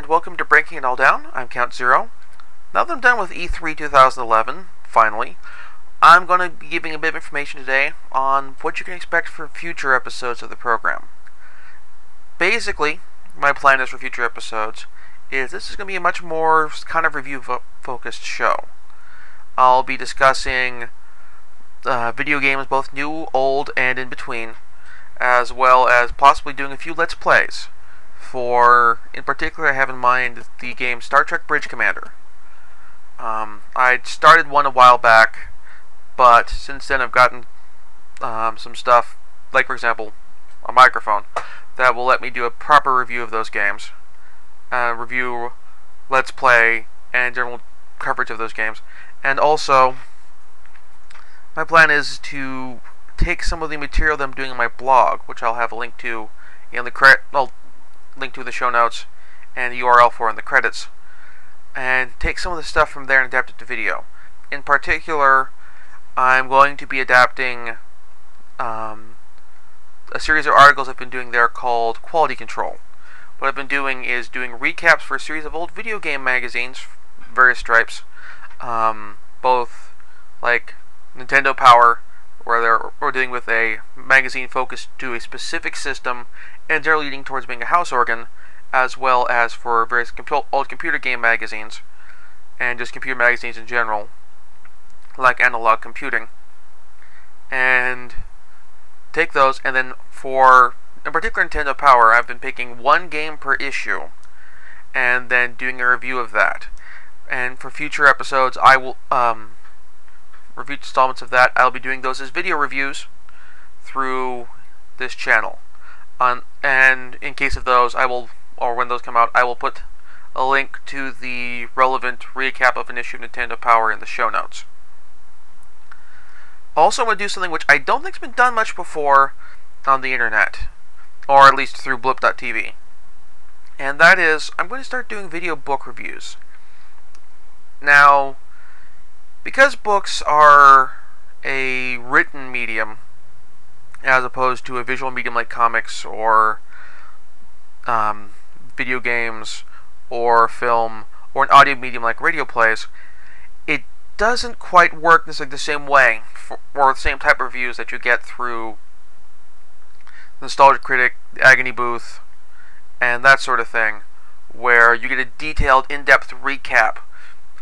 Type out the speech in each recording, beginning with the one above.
welcome to Breaking It All Down. I'm Count Zero. Now that I'm done with E3 2011, finally, I'm going to be giving a bit of information today on what you can expect for future episodes of the program. Basically, my plan is for future episodes is this is going to be a much more kind of review-focused show. I'll be discussing video games, both new, old, and in between, as well as possibly doing a few Let's Plays. In particular, I have in mind the game Star Trek Bridge Commander. I started one a while back, but since then I've gotten some stuff, like for example, a microphone, that will let me do a proper review of those games. Review, Let's Play, and general coverage of those games. And also, my plan is to take some of the material that I'm doing on my blog, which I'll have a link to in the link to the show notes and the URL for in the credits, and take some of the stuff from there and adapt it to video. In particular, I'm going to be adapting a series of articles I've been doing there called Quality Control. What I've been doing is doing recaps for a series of old video game magazines, various stripes, both like Nintendo Power, where we're dealing with a magazine focused to a specific system and generally leading towards being a house organ, as well as for various old computer game magazines and just computer magazines in general, like Analog Computing, and take those. And then for, in particular, Nintendo Power, I've been picking one game per issue and then doing a review of that. And for future episodes, I will review installments of that. I'll be doing those as video reviews through this channel. And in case of those, when those come out, I will put a link to the relevant recap of an issue of Nintendo Power in the show notes. Also, I'm going to do something which I don't think's been done much before on the internet, or at least through blip.tv. And that is, I'm going to start doing video book reviews. Now, because books are a written medium, as opposed to a visual medium like comics or video games or film or an audio medium like radio plays, it doesn't quite work necessarily the same way or the same type of reviews that you get through Nostalgia Critic, Agony Booth, and that sort of thing, where you get a detailed, in-depth recap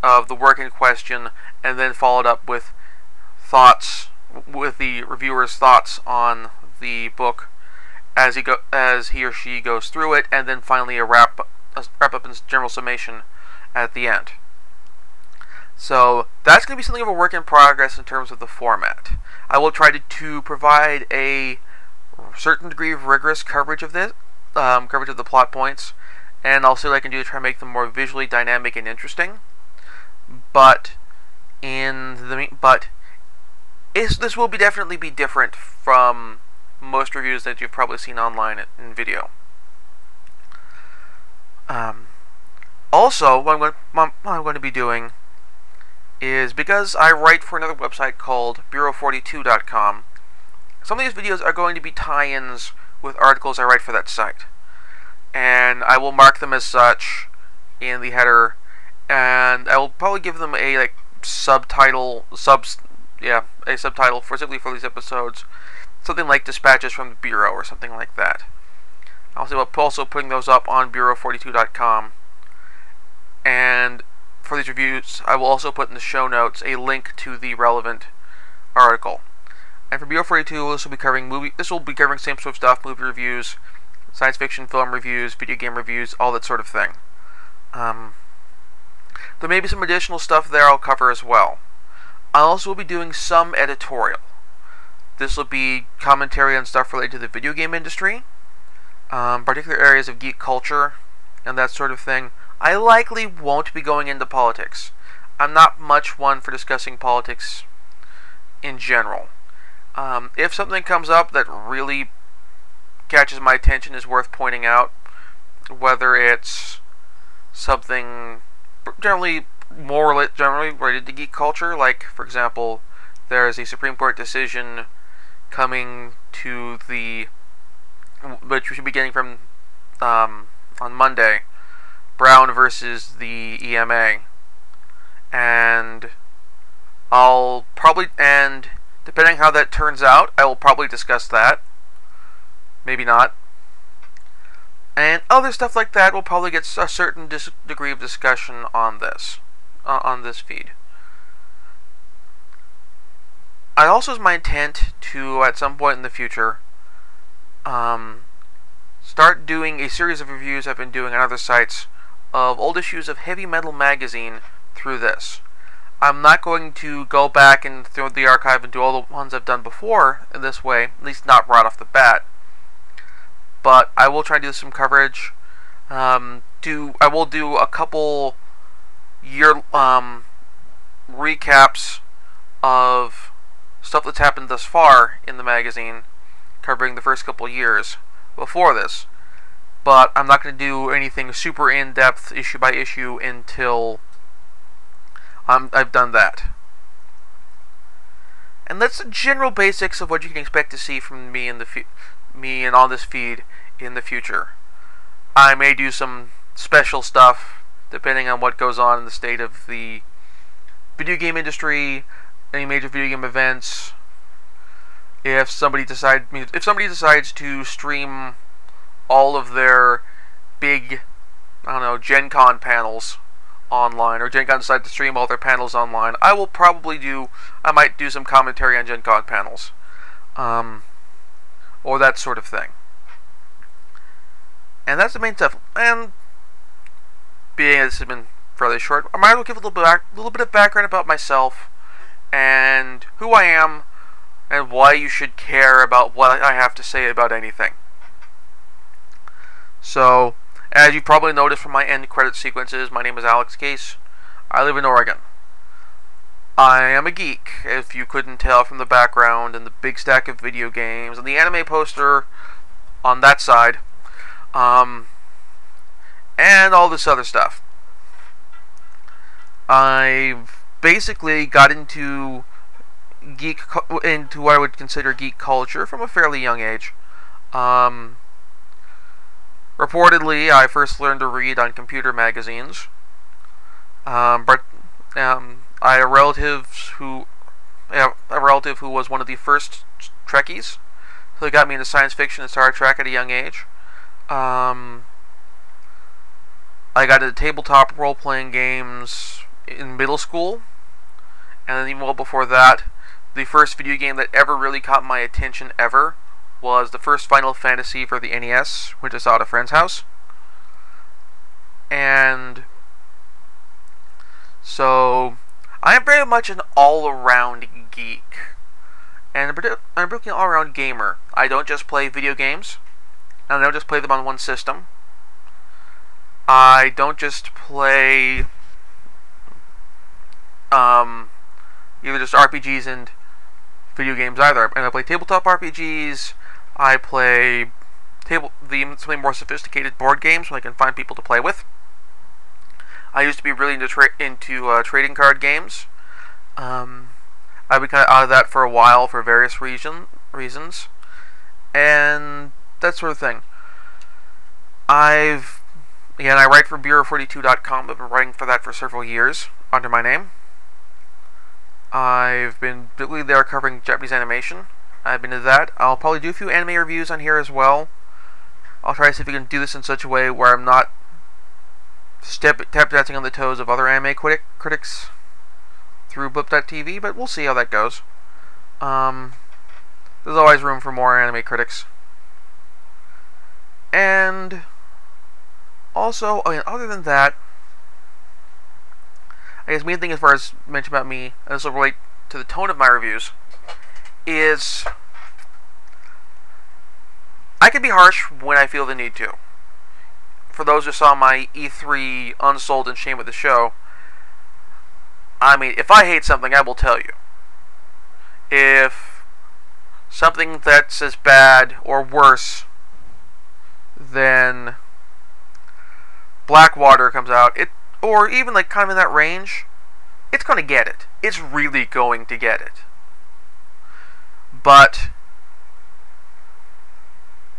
of the work in question and then followed up with thoughts, with the reviewer's thoughts on the book as he or she goes through it, and then finally a wrap up and general summation at the end. So that's going to be something of a work in progress in terms of the format. I will try to provide a certain degree of rigorous coverage of this, coverage of the plot points, and I'll see what I can do to try to make them more visually dynamic and interesting. But this will definitely be different from most reviews that you've probably seen online in video. Also, what I'm going to be doing is, because I write for another website called Bureau42.com, some of these videos are going to be tie-ins with articles I write for that site. And I will mark them as such in the header, and I will probably give them a subtitle specifically for these episodes, something like Dispatches from the Bureau or something like that. I'll see about also putting those up on Bureau42.com. And for these reviews, I will also put in the show notes a link to the relevant article. And for Bureau42, this will be covering same sort of stuff: movie reviews, science fiction film reviews, video game reviews, all that sort of thing. There may be some additional stuff there I'll cover as well. I also will be doing some editorial. This will be commentary on stuff related to the video game industry, particular areas of geek culture, and that sort of thing. I likely won't be going into politics. I'm not much one for discussing politics in general. If something comes up that really catches my attention, is worth pointing out, whether it's something generally related to geek culture, like, for example, there is a Supreme Court decision coming to which we should be getting from on Monday, Brown versus the EMA, and depending how that turns out, I will probably discuss that. Maybe not. And other stuff like that will probably get a certain degree of discussion on this feed. It also is my intent to, at some point in the future, start doing a series of reviews I've been doing on other sites of old issues of Heavy Metal magazine through this. I'm not going to go back and through the archive and do all the ones I've done before in this way, at least not right off the bat. But I will try to do some coverage. I will do a couple year recaps of stuff that's happened thus far in the magazine, covering the first couple years before this. But I'm not going to do anything super in-depth, issue by issue, until I've done that. And that's the general basics of what you can expect to see from me and on this feed in the future. I may do some special stuff depending on what goes on in the state of the video game industry, any major video game events. If somebody decides to stream all of their big, Gen Con panels online, or Gen Con decide to stream all their panels online, I might do some commentary on Gen Con panels, or that sort of thing. And that's the main stuff. And being this has been fairly short, I might as well give a little bit of background about myself and who I am and why you should care about what I have to say about anything. So, as you probably noticed from my end credit sequences, my name is Alex Case. I live in Oregon. I am a geek, if you couldn't tell from the background and the big stack of video games and the anime poster on that side. And all this other stuff. I've basically got into what I would consider geek culture from a fairly young age. Reportedly, I first learned to read on computer magazines. But I had a relative who was one of the first Trekkies, so they got me into science fiction and Star Trek at a young age. I got into tabletop role-playing games in middle school, and then even well before that, the first video game that ever really caught my attention ever was the first Final Fantasy for the NES, which I saw at a friend's house. And so I am very much an all-around geek, and I'm an all-around gamer. I don't just play video games, and I don't just play them on one system. I don't just play either just RPGs and video games either. And I play tabletop RPGs. I play something more sophisticated board games when I can find people to play with. I used to be really into trading card games. I've been kind of out of that for a while for various reasons, and that sort of thing. I write for Bureau42.com. I've been writing for that for several years under my name. I've been particularly there covering Japanese animation. I've been into that. I'll probably do a few anime reviews on here as well. I'll try to see if we can do this in such a way where I'm not tap dancing on the toes of other anime critics through Blip.tv, but we'll see how that goes. There's always room for more anime critics. And also, other than that, I guess the main thing as far as mentioned about me, and this will relate to the tone of my reviews, is I can be harsh when I feel the need to. For those who saw my E3 Unsold and Shame of the Show, if I hate something, I will tell you. If something that's as bad or worse than Blackwater comes out, or even like kind of in that range, it's going to get it. It's really going to get it. But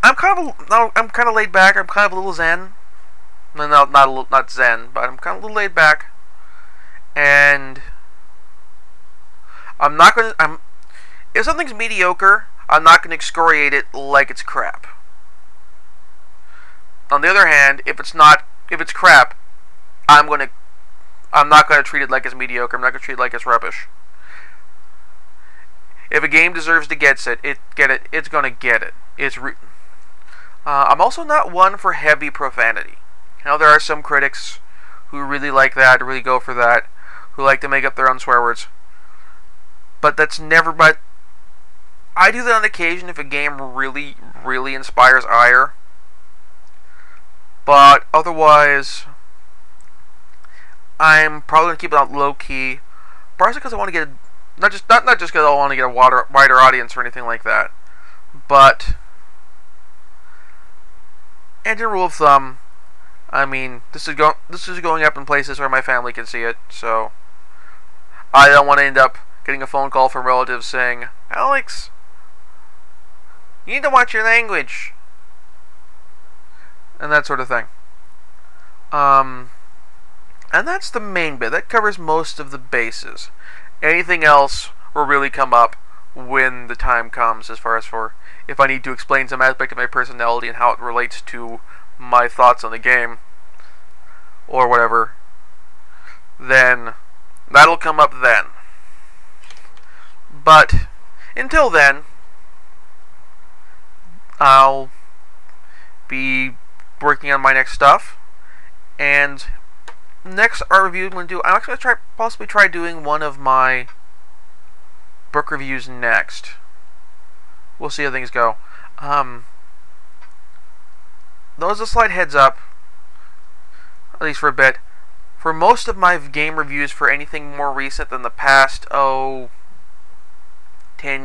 I'm kind of laid back. I'm kind of a little zen. No, not zen, but I'm kind of a little laid back, and I'm not gonna. If something's mediocre, I'm not gonna excoriate it like it's crap. On the other hand, if it's crap, I'm not gonna treat it like it's mediocre. I'm not gonna treat it like it's rubbish. If a game deserves to get it, it's gonna get it. I'm also not one for heavy profanity. You know, there are some critics who really like that, really go for that, who like to make up their own swear words. But I do that on occasion if a game really, really inspires ire. But otherwise, I'm probably gonna keep it out low key, partially because I want to get not just because I want to get a wider audience or anything like that, but and a rule of thumb, I mean, this is going up in places where my family can see it, so I don't want to end up getting a phone call from relatives saying, "Alex, you need to watch your language," and that sort of thing. And that's the main bit. That covers most of the bases. Anything else will really come up when the time comes, as far as for if I need to explain some aspect of my personality and how it relates to my thoughts on the game, or whatever, then that'll come up then. But until then, I'll be working on my next stuff, and next art review I'm going to do, I'm actually going to possibly try doing one of my book reviews next. We'll see how things go. Those are a slight heads up, at least for a bit. For most of my game reviews for anything more recent than the past, 10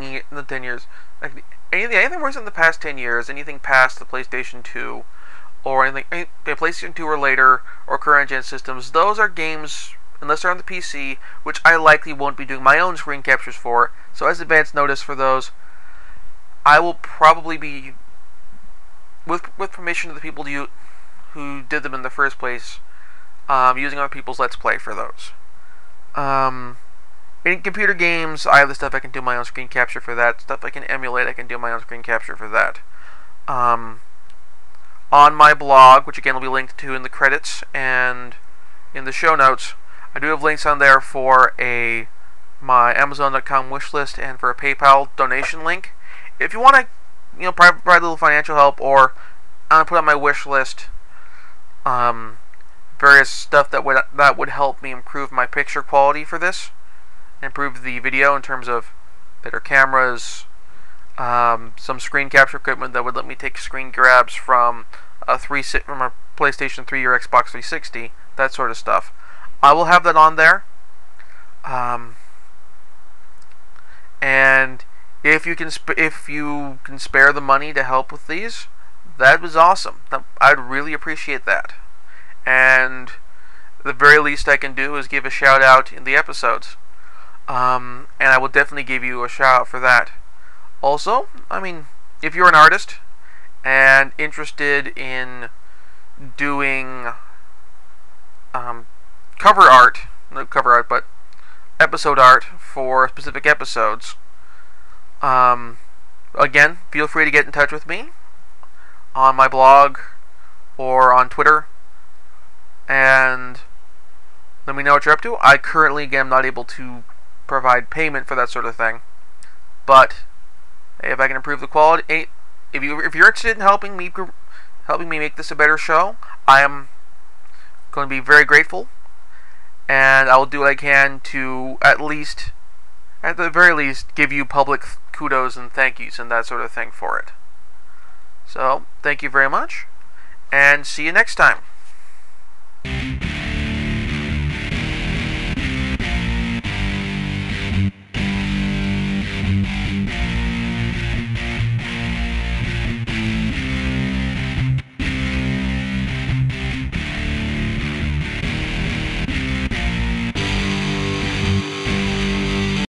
years, anything more recent than the past 10 years, anything past the PlayStation 2, or anything PlayStation 2 or later, or current gen systems, those are games, unless they're on the PC, which I likely won't be doing my own screen captures for. So as advance notice for those, I will probably be, with permission of the people who did them in the first place, using other people's Let's Play for those. In computer games, I have the stuff I can do my own screen capture for that. Stuff I can emulate, I can do my own screen capture for that. On my blog, which again will be linked to in the credits and in the show notes, I do have links on there for my Amazon.com wishlist and for a PayPal donation link. If you want to, provide a little financial help, or put on my wish list various stuff that would help me improve my picture quality for this, improve the video in terms of better cameras, some screen capture equipment that would let me take screen grabs from a PlayStation 3 or Xbox 360, that sort of stuff. I will have that on there. And if you can spare the money to help with these, that was awesome. I'd really appreciate that. And the very least I can do is give a shout out in the episodes. And I will definitely give you a shout out for that. Also, if you're an artist and interested in doing episode art for specific episodes, again, feel free to get in touch with me on my blog or on Twitter and let me know what you're up to. I currently, again, am not able to provide payment for that sort of thing, but if I can improve the quality, if you're interested in helping me make this a better show, I am going to be very grateful, and I will do what I can to at the very least, give you public kudos and thank yous and that sort of thing for it. So, thank you very much, and see you next time.